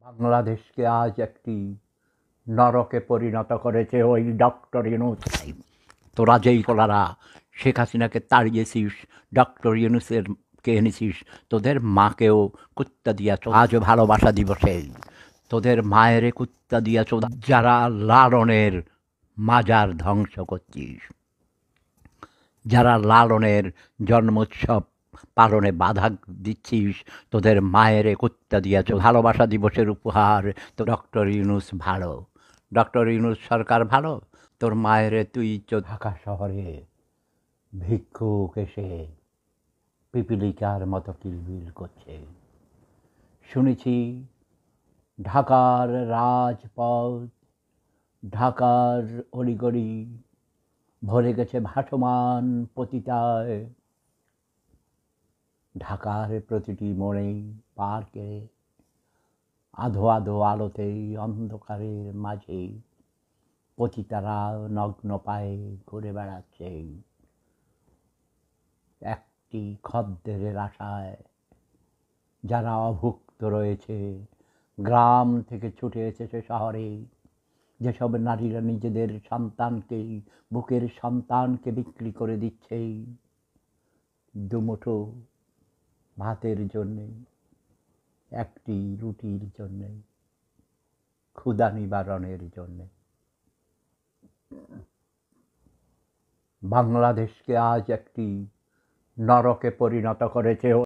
বাংলাদেশকে আজ একটি নরকে পরিণত করেছে ওই ডক্টর ইউনূস। তোরা যেই পোলারা শেখ হাসিনাকে তাড়িয়েছিস, ডক্টর ইউনূসের কে এনেছিস, তোদের মাকেও কুত্তা দিয়াছ। আজ ভালোবাসা দিবসে তোদের মায়েরে কুত্তা দিয়াছ, যারা লালনের মাজার ধ্বংস করছিস, যারা লালনের জন্মোৎসব পালনে বাধা দিচ্ছিস, তোদের মায়েরে কুত্তা দিয়াছ। ভালোবাসা দিবসের উপহার তো ডক্টর ইউনূস ভালো, ডক্টর ইউনূস সরকার ভালো, তোর মায়েরে তুই ঢাকা শহরে ভিক্ষুক এসে পিপিলিকার মতো কিলবিল করছে। শুনেছি ঢাকার রাজপথ, ঢাকার অলিগলি ভরে গেছে ভাসমান পতিতায়। ঢাকার প্রতিটি মোড়ে, পার্কে, আধো আধো আলোতেই অন্ধকারের মাঝে পতিতারা নগ্ন পায়ে ঘুরে বেড়াচ্ছে একটি খদ্দেরের আশায়। যারা অভুক্ত রয়েছে, গ্রাম থেকে ছুটে এসেছে শহরে, যেসব নারীরা নিজেদের সন্তানকে, বুকের সন্তানকে বিক্রি করে দিচ্ছে দুমুঠো ভাতের জন্যে, একটি রুটির জন্যে, ক্ষুধা নিবারণের জন্যে। বাংলাদেশকে আজ একটি নরকে পরিণত করেছে